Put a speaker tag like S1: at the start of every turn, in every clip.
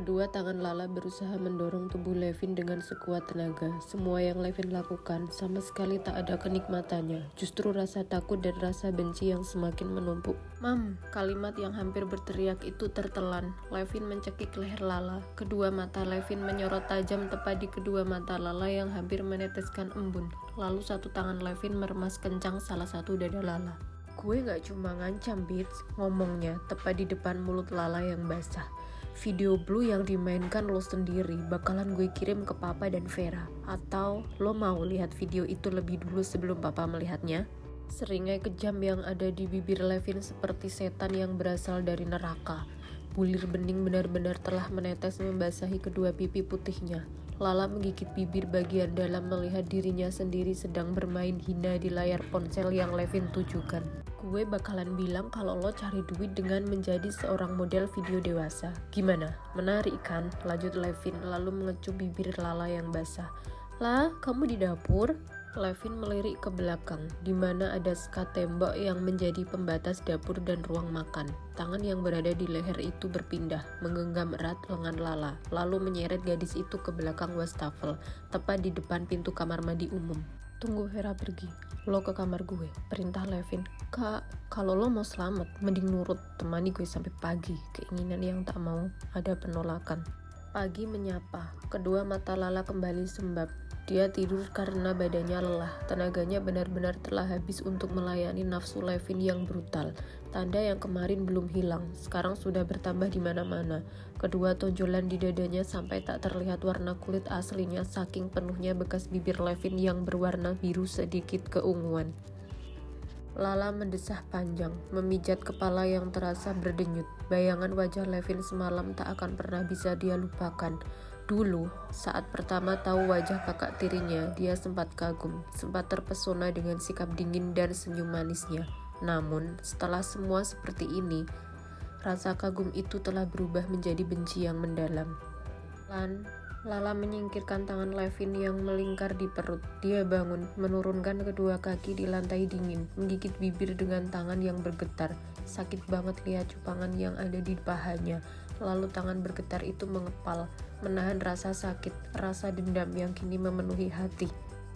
S1: Kedua tangan Lala berusaha mendorong tubuh Levin dengan sekuat tenaga. Semua yang Levin lakukan sama sekali tak ada kenikmatannya, justru rasa takut dan rasa benci yang semakin menumpuk. "Mam," kalimat yang hampir berteriak itu tertelan. Levin mencekik leher Lala. Kedua mata Levin menyorot tajam tepat di kedua mata Lala yang hampir meneteskan embun. Lalu satu tangan Levin meremas kencang salah satu dada Lala. "Gue gak cuma ngancam, Bits," ngomongnya tepat di depan mulut Lala yang basah. "Video Blue yang dimainkan lo sendiri bakalan gue kirim ke Papa dan Vera. Atau lo mau lihat video itu lebih dulu sebelum Papa melihatnya?" Seringai kejam yang ada di bibir Levin seperti setan yang berasal dari neraka. Bulir bening benar-benar telah menetes membasahi kedua pipi putihnya. Lala menggigit bibir bagian dalam melihat dirinya sendiri sedang bermain hina di layar ponsel yang Levin tujukan. "Gue bakalan bilang kalau lo cari duit dengan menjadi seorang model video dewasa. Gimana? Menarik kan?" lanjut Levin lalu mengecup bibir Lala yang basah. "Lah, kamu di dapur?" Levin melirik ke belakang, di mana ada sekat tembok yang menjadi pembatas dapur dan ruang makan. Tangan yang berada di leher itu berpindah, menggenggam erat lengan Lala, lalu menyeret gadis itu ke belakang wastafel, tepat di depan pintu kamar mandi umum. "Tunggu Vera pergi, lo ke kamar gue," perintah Levin. "Kak, kalau lo mau selamat, mending nurut, temani gue sampai pagi." Keinginan yang tak mau ada penolakan. Pagi menyapa, kedua mata Lala kembali sembab. Dia tidur karena badannya lelah, tenaganya benar-benar telah habis untuk melayani nafsu Levin yang brutal. Tanda yang kemarin belum hilang, sekarang sudah bertambah di mana-mana. Kedua tonjolan di dadanya sampai tak terlihat warna kulit aslinya saking penuhnya bekas bibir Levin yang berwarna biru sedikit keunguan. Lala mendesah panjang, memijat kepala yang terasa berdenyut. Bayangan wajah Levin semalam tak akan pernah bisa dia lupakan. Dulu, saat pertama tahu wajah kakak tirinya, dia sempat kagum, sempat terpesona dengan sikap dingin dan senyum manisnya. Namun, setelah semua seperti ini, rasa kagum itu telah berubah menjadi benci yang mendalam. Lala menyingkirkan tangan Levin yang melingkar di perut. Dia bangun, menurunkan kedua kaki di lantai dingin, menggigit bibir dengan tangan yang bergetar. Sakit banget lihat cupangan yang ada di pahanya. Lalu tangan bergetar itu mengepal, menahan rasa sakit, rasa dendam yang kini memenuhi hati.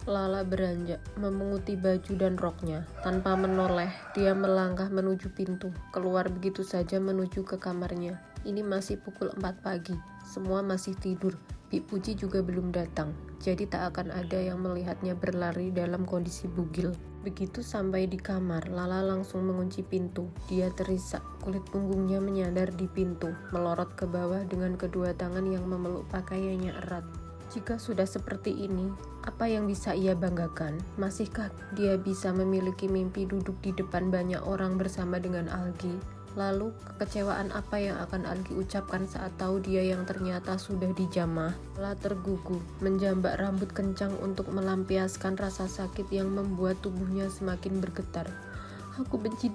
S1: Lala beranjak, memunguti baju dan roknya. Tanpa menoleh, dia melangkah menuju pintu, keluar begitu saja menuju ke kamarnya. Ini masih pukul 4 pagi, semua masih tidur. Bik Puji juga belum datang, jadi tak akan ada yang melihatnya berlari dalam kondisi bugil. Begitu sampai di kamar, Lala langsung mengunci pintu. Dia terisak, kulit punggungnya menyandar di pintu, melorot ke bawah dengan kedua tangan yang memeluk pakaiannya erat. Jika sudah seperti ini, apa yang bisa ia banggakan? Masihkah dia bisa memiliki mimpi duduk di depan banyak orang bersama dengan Algi? Lalu, kekecewaan apa yang akan Algi ucapkan saat tahu dia yang ternyata sudah dijamah? Lala tergugu, menjambak rambut kencang untuk melampiaskan rasa sakit yang membuat tubuhnya semakin bergetar. Aku benci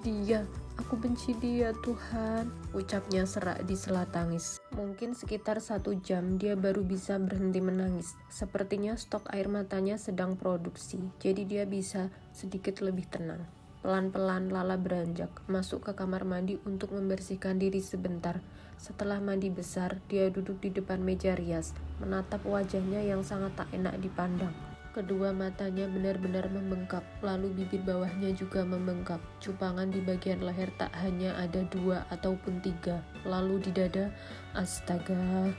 S1: dia, Tuhan," ucapnya serak di sela tangis. Mungkin sekitar 1 jam dia baru bisa berhenti menangis. Sepertinya stok air matanya sedang produksi, jadi dia bisa sedikit lebih tenang. Pelan-pelan Lala beranjak, masuk ke kamar mandi untuk membersihkan diri sebentar. Setelah mandi besar, dia duduk di depan meja rias, menatap wajahnya yang sangat tak enak dipandang. Kedua matanya benar-benar membengkak, lalu bibir bawahnya juga membengkak. Cupangan di bagian leher tak hanya ada 2 ataupun 3. Lalu di dada, astaga.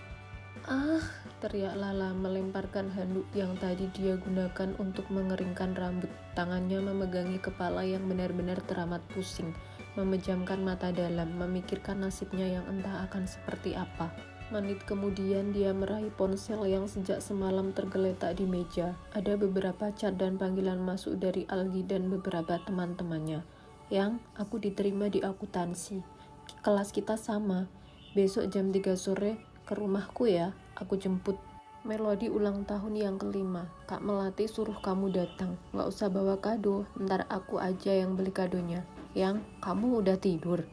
S1: "Ah!" teriak Lala melemparkan handuk yang tadi dia gunakan untuk mengeringkan rambut. Tangannya memegangi kepala yang benar-benar teramat pusing, memejamkan mata dalam, memikirkan nasibnya yang entah akan seperti apa. Menit kemudian dia meraih ponsel yang sejak semalam tergeletak di meja. Ada beberapa chat dan panggilan masuk dari Algi dan beberapa teman-temannya. "Yang, aku diterima di akuntansi. Kelas kita sama. Besok jam 3 sore ke rumahku ya, aku jemput. Melodi ulang tahun yang ke-5. Kak Melati suruh kamu datang. Gak usah bawa kado, ntar aku aja yang beli kadonya. Yang, kamu udah tidur?"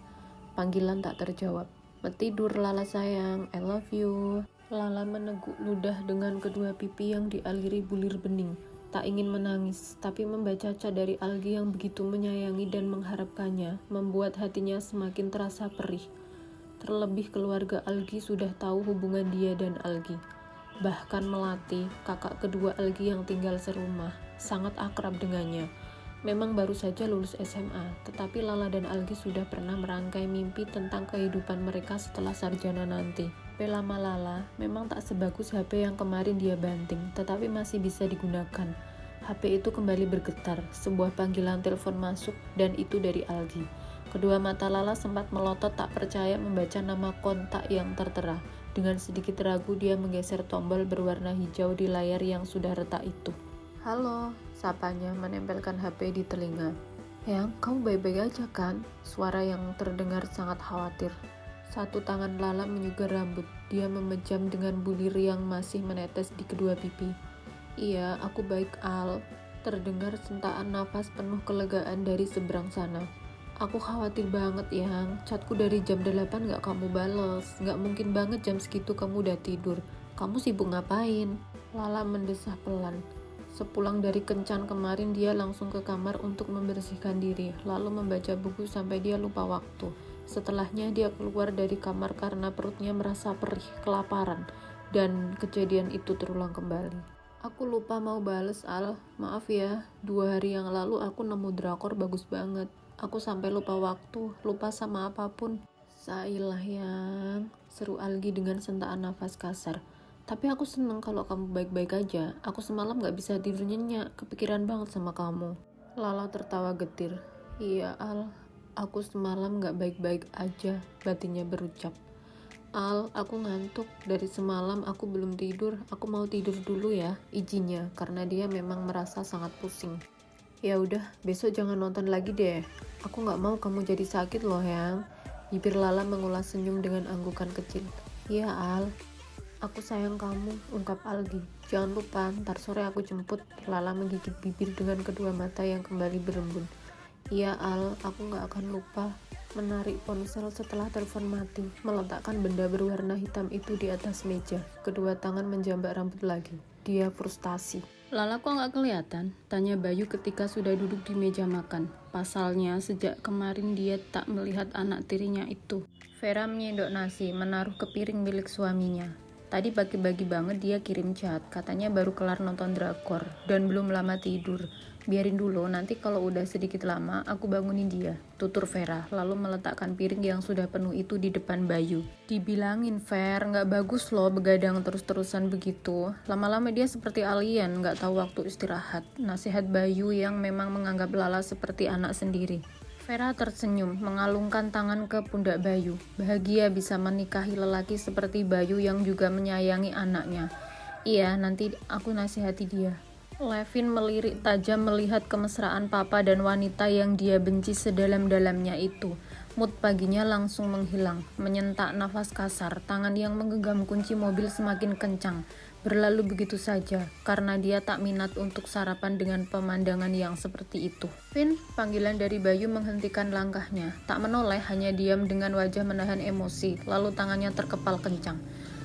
S1: Panggilan tak terjawab. "Tidur Lala sayang, I love you." Lala meneguk ludah dengan kedua pipi yang dialiri bulir bening. Tak ingin menangis, tapi membaca cat dari Algi yang begitu menyayangi dan mengharapkannya, membuat hatinya semakin terasa perih. Terlebih keluarga Algi sudah tahu hubungan dia dan Algi. Bahkan Melati, kakak kedua Algi yang tinggal serumah, sangat akrab dengannya. Memang baru saja lulus SMA, tetapi Lala dan Algi sudah pernah merangkai mimpi tentang kehidupan mereka setelah sarjana nanti. HP lama Lala memang tak sebagus HP yang kemarin dia banting, tetapi masih bisa digunakan. HP itu kembali bergetar, sebuah panggilan telepon masuk, dan itu dari Algi. Kedua mata Lala sempat melotot tak percaya membaca nama kontak yang tertera. Dengan sedikit ragu dia menggeser tombol berwarna hijau di layar yang sudah retak itu. "Halo," sapanya menempelkan HP di telinga. "Yang, kamu baik-baik aja kan?" Suara yang terdengar sangat khawatir. Satu tangan Lala menyugar rambut. Dia memejam dengan bulir yang masih menetes di kedua pipi. "Iya, aku baik, Al." Terdengar sentaan nafas penuh kelegaan dari seberang sana. "Aku khawatir banget, Yang. Chatku dari jam 8 gak kamu bales. Gak mungkin banget jam segitu kamu udah tidur. Kamu sibuk ngapain?" Lala mendesah pelan. Sepulang dari kencan kemarin, dia langsung ke kamar untuk membersihkan diri, lalu membaca buku sampai dia lupa waktu. Setelahnya dia keluar dari kamar karena perutnya merasa perih, kelaparan, dan kejadian itu terulang kembali. "Aku lupa mau bales, Al. Maaf ya, 2 hari yang lalu aku nemu drakor bagus banget. Aku sampai lupa waktu, lupa sama apapun." "Sailah, Yang," seru Algi dengan sentaan nafas kasar. "Tapi aku seneng kalau kamu baik-baik aja. Aku semalam gak bisa tidur nyenyak, kepikiran banget sama kamu." Lala tertawa getir. "Iya, Al, aku semalam gak baik-baik aja," batinnya berucap. "Al, aku ngantuk. Dari semalam aku belum tidur. Aku mau tidur dulu ya," izinnya, karena dia memang merasa sangat pusing. "Ya udah, besok jangan nonton lagi deh. Aku gak mau kamu jadi sakit loh, Yang." Bibir Lala mengulas senyum dengan anggukan kecil. "Iya, Al. Aku sayang kamu," ungkap Algi. "Jangan lupa, ntar sore aku jemput." Lala menggigit bibir dengan kedua mata yang kembali berembun. "Iya, Al, aku gak akan lupa." Menarik ponsel setelah telepon mati, meletakkan benda berwarna hitam itu di atas meja. Kedua tangan menjambak rambut lagi. Dia frustasi. "Lala kok gak kelihatan?" tanya Bayu ketika sudah duduk di meja makan. Pasalnya, sejak kemarin dia tak melihat anak tirinya itu. Vera menyendok nasi, menaruh ke piring milik suaminya. Tadi pagi-pagi banget dia kirim chat, katanya baru kelar nonton drakor dan belum lama tidur. "Biarin dulu, nanti kalau udah sedikit lama aku bangunin dia," tutur Vera, lalu meletakkan piring yang sudah penuh itu di depan Bayu. "Dibilangin, Ver, gak bagus loh begadang terus-terusan begitu. Lama-lama dia seperti alien, gak tahu waktu istirahat." Nasihat Bayu yang memang menganggap Lala seperti anak sendiri. Vera tersenyum, mengalungkan tangan ke pundak Bayu. Bahagia bisa menikahi lelaki seperti Bayu yang juga menyayangi anaknya. "Iya, nanti aku nasihati dia." Levin melirik tajam melihat kemesraan papa dan wanita yang dia benci sedalam-dalamnya itu. Mood paginya langsung menghilang. Menyentak nafas kasar, tangan yang menggenggam kunci mobil semakin kencang. Berlalu begitu saja, karena dia tak minat untuk sarapan dengan pemandangan yang seperti itu. "Vin," panggilan dari Bayu menghentikan langkahnya. Tak menoleh, hanya diam dengan wajah menahan emosi, lalu tangannya terkepal kencang.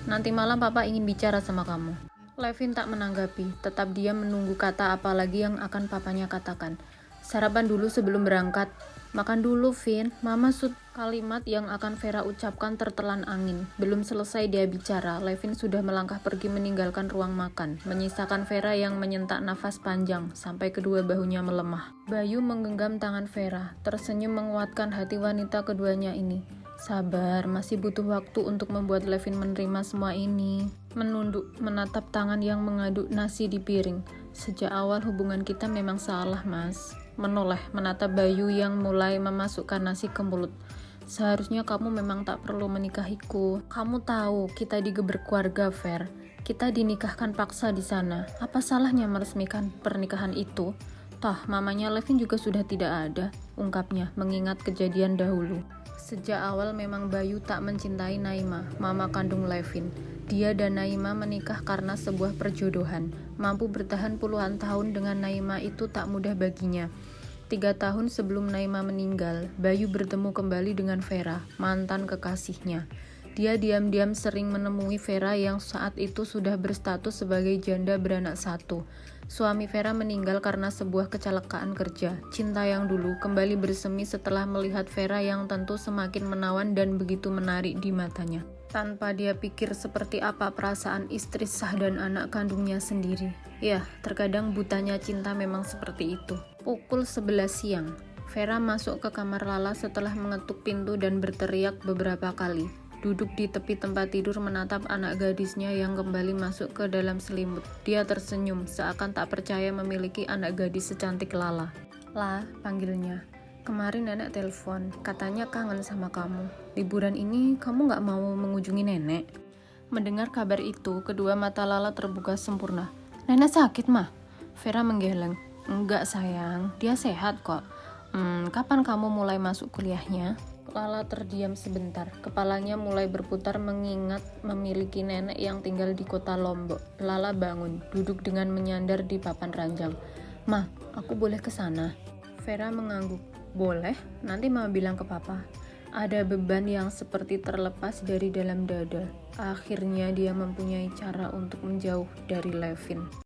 S1: "Nanti malam papa ingin bicara sama kamu." Levin tak menanggapi, tetap diam menunggu kata apa lagi yang akan papanya katakan. "Sarapan dulu sebelum berangkat." "Makan dulu, Vin. Mama Kalimat yang akan Vera ucapkan tertelan angin. Belum selesai dia bicara, Levin sudah melangkah pergi meninggalkan ruang makan, menyisakan Vera yang menyentak nafas panjang sampai kedua bahunya melemah. Bayu menggenggam tangan Vera, tersenyum menguatkan hati wanita keduanya ini. Sabar, masih butuh waktu untuk membuat Levin menerima semua ini. Menunduk, menatap tangan yang mengaduk nasi di piring. "Sejak awal hubungan kita memang salah, Mas." Menoleh, menatap Bayu yang mulai memasukkan nasi ke mulut. "Seharusnya kamu memang tak perlu menikahiku. Kamu tahu, kita digeber keluarga, Ver. Kita dinikahkan paksa di sana. Apa salahnya meresmikan pernikahan itu? Toh, mamanya Levin juga sudah tidak ada," ungkapnya, mengingat kejadian dahulu. Sejak awal memang Bayu tak mencintai Naima, mama kandung Levin. Dia dan Naima menikah karena sebuah perjodohan. Mampu bertahan puluhan tahun dengan Naima itu tak mudah baginya. 3 tahun sebelum Naima meninggal, Bayu bertemu kembali dengan Vera, mantan kekasihnya. Dia diam-diam sering menemui Vera yang saat itu sudah berstatus sebagai janda beranak 1. Suami Vera meninggal karena sebuah kecelakaan kerja. Cinta yang dulu kembali bersemi setelah melihat Vera yang tentu semakin menawan dan begitu menarik di matanya. Tanpa dia pikir seperti apa perasaan istri sah dan anak kandungnya sendiri. Ya, terkadang butanya cinta memang seperti itu. Pukul 11 siang, Vera masuk ke kamar Lala setelah mengetuk pintu dan berteriak beberapa kali. Duduk di tepi tempat tidur menatap anak gadisnya yang kembali masuk ke dalam selimut. Dia tersenyum, seakan tak percaya memiliki anak gadis secantik Lala. "La," panggilnya. "Kemarin nenek telepon, katanya kangen sama kamu. Liburan ini kamu gak mau mengunjungi nenek?" Mendengar kabar itu, kedua mata Lala terbuka sempurna. "Nenek sakit, Mah?" Vera menggeleng. "Enggak sayang, dia sehat kok. Kapan kamu mulai masuk kuliahnya?" Lala terdiam sebentar, kepalanya mulai berputar mengingat memiliki nenek yang tinggal di kota Lombok. Lala bangun, duduk dengan menyandar di papan ranjang. "Ma, aku boleh ke sana?" Vera mengangguk. "Boleh, nanti Mama bilang ke Papa." Ada beban yang seperti terlepas dari dalam dada. Akhirnya dia mempunyai cara untuk menjauh dari Levin.